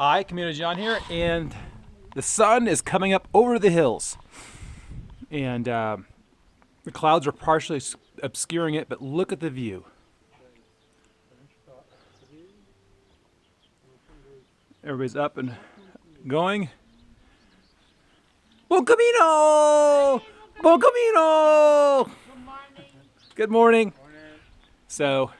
Hi, Camino John here, and the sun is coming up over the hills, and the clouds are partially obscuring it, but look at the view. Everybody's up and going. Bon Camino! Bon Camino! Good morning. Good morning. So,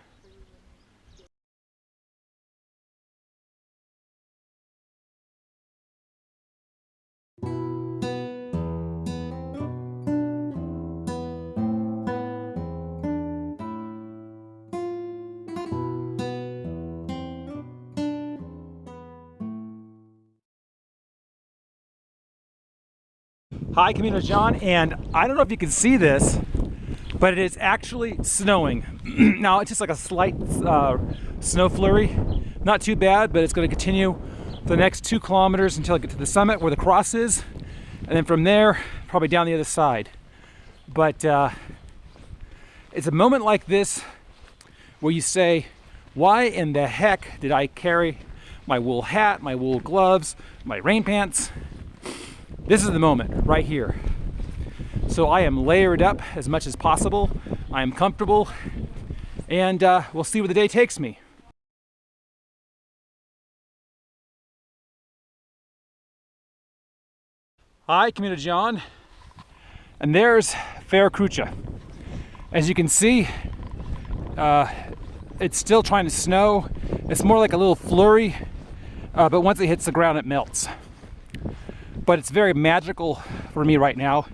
hi, Camino John, and I don't know if you can see this, but it is actually snowing. Now, it's just like a slight snow flurry. Not too bad, but it's going to continue for the next 2 kilometers until I get to the summit where the cross is, and then from there, probably down the other side. But it's a moment like this where you say, why in the heck did I carry my wool hat, my wool gloves, my rain pants? This is the moment right here. So I am layered up as much as possible. I am comfortable, and we'll see where the day takes me. Hi, Camino John, and there's Veracruz. As you can see, it's still trying to snow. It's more like a little flurry, but once it hits the ground, it melts. But it's very magical for me right now,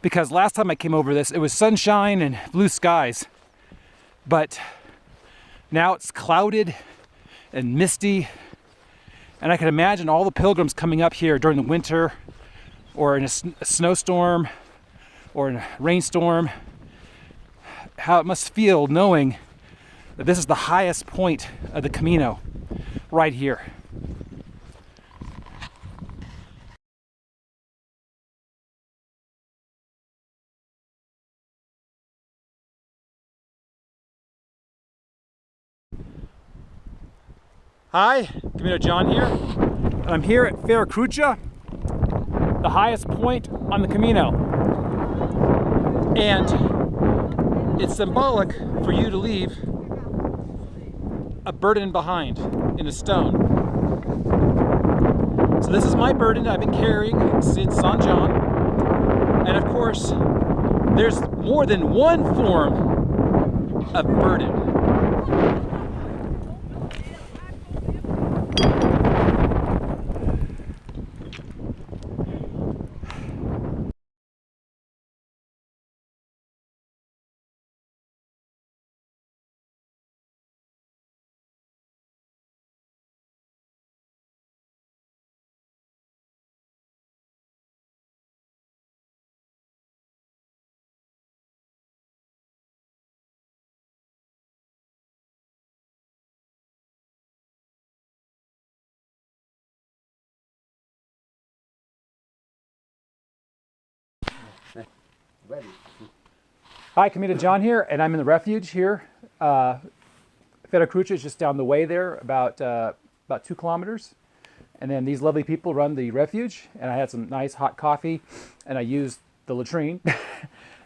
because last time I came over this, it was sunshine and blue skies. But now it's clouded and misty. And I can imagine all the pilgrims coming up here during the winter, or in a snowstorm, or in a rainstorm, how it must feel knowing that this is the highest point of the Camino, right here. Hi, Camino John here, and I'm here at Veracruz, the highest point on the Camino. And it's symbolic for you to leave a burden behind in a stone. So this is my burden I've been carrying since San John. And of course, there's more than one form of burden. Ready. Hi, Camino John here, and I'm in the refuge here. Veracruz is just down the way there, about 2 kilometers. And then these lovely people run the refuge, and I had some nice hot coffee, and I used the latrine,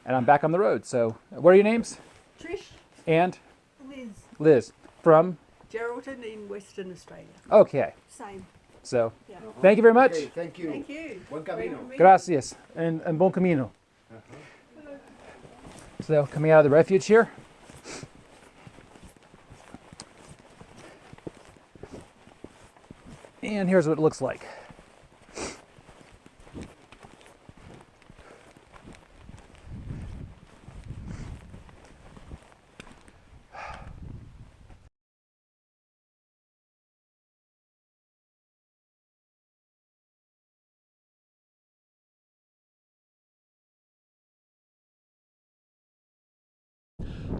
and I'm back on the road. So, what are your names? Trish. And? Liz. Liz. From? Geraldton in Western Australia. Okay. Same. So, Yeah. thank you very much. Okay, thank you. Thank you. Buen camino. Gracias, and bon camino. So, coming out of the refuge here. And here's what it looks like.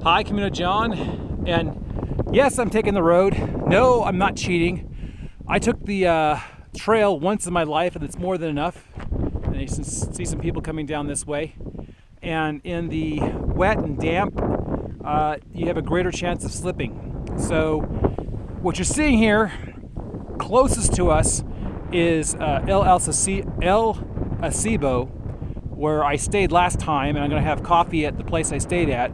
Hi, Camino John, and yes, I'm taking the road. No, I'm not cheating. I took the trail once in my life, and it's more than enough. And you can see some people coming down this way. And in the wet and damp, you have a greater chance of slipping. So what you're seeing here closest to us is El Acebo, where I stayed last time, and I'm going to have coffee at the place I stayed at.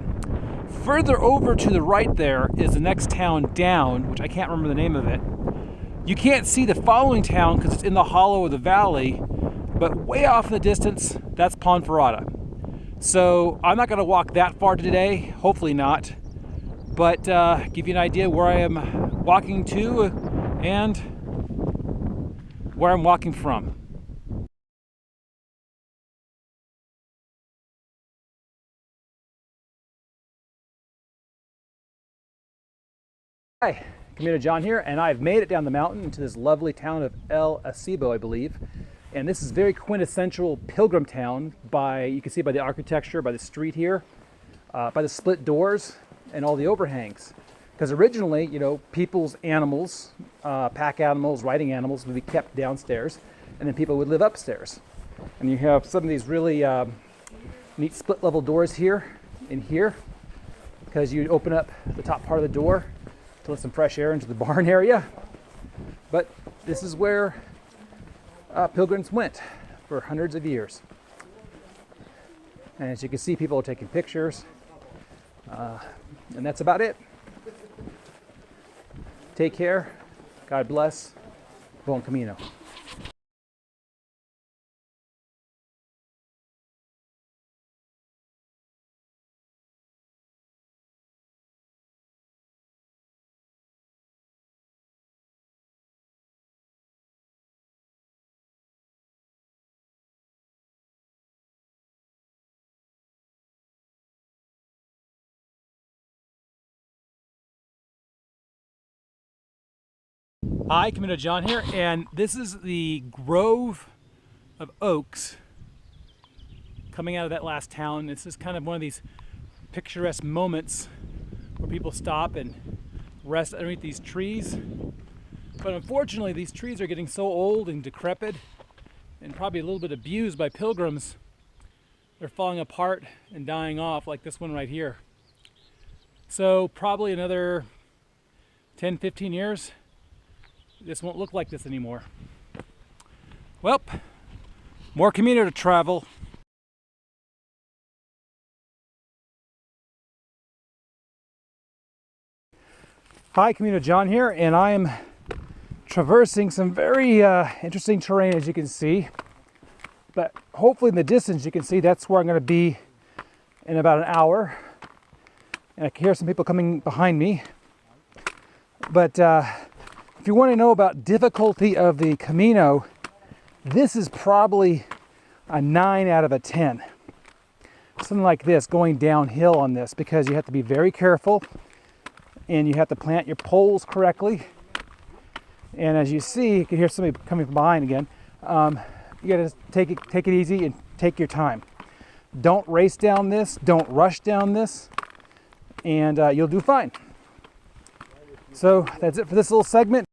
Further over to the right there is the next town down, which I can't remember the name of it. You can't see the following town because it's in the hollow of the valley, but way off in the distance, that's Foncebadón. So I'm not going to walk that far today, hopefully not, but give you an idea where I am walking to and where I'm walking from. Hi, Camino John here, and I've made it down the mountain into this lovely town of El Acebo, I believe. And this is very quintessential pilgrim town you can see by the architecture, by the street here, by the split doors and all the overhangs. Because originally, you know, people's animals, pack animals, riding animals would be kept downstairs, and then people would live upstairs. And you have some of these really neat split level doors here and here, because you open up the top part of the door to let some fresh air into the barn area. But this is where pilgrims went for hundreds of years. And as you can see, people are taking pictures. And that's about it. Take care. God bless. Bon Camino. Hi, Camino John here, and this is the grove of oaks coming out of that last town. This is kind of one of these picturesque moments where people stop and rest underneath these trees. But unfortunately, these trees are getting so old and decrepit and probably a little bit abused by pilgrims. They're falling apart and dying off, like this one right here. So probably another 10-15 years, this won't look like this anymore. Well, more Camino to travel. Hi, Camino John here, and I am traversing some very interesting terrain, as you can see. But hopefully in the distance you can see that's where I'm going to be in about an hour. And I can hear some people coming behind me. But if you want to know about difficulty of the Camino, this is probably a 9 out of a 10. Something like this, going downhill on this, because you have to be very careful and you have to plant your poles correctly. And as you see, you can hear somebody coming from behind again. You got to take it easy and take your time. Don't race down this, don't rush down this, and you'll do fine. So that's it for this little segment.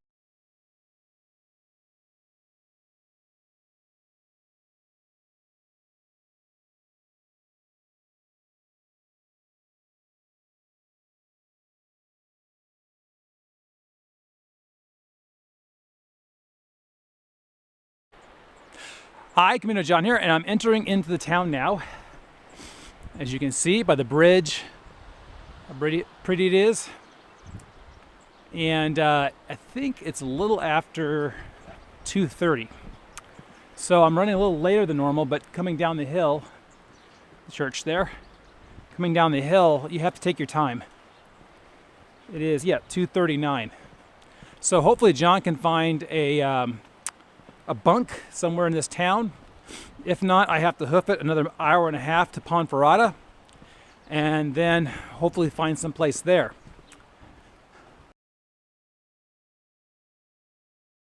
Hi, Camino John here, and I'm entering into the town now. As you can see by the bridge, how pretty it is. And I think it's a little after 2:30. So I'm running a little later than normal, but coming down the hill, the church there, coming down the hill, you have to take your time. It is, 2:39. So hopefully John can find a bunk somewhere in this town. If not, I have to hoof it another hour and a half to Foncebadón and then hopefully find some place there.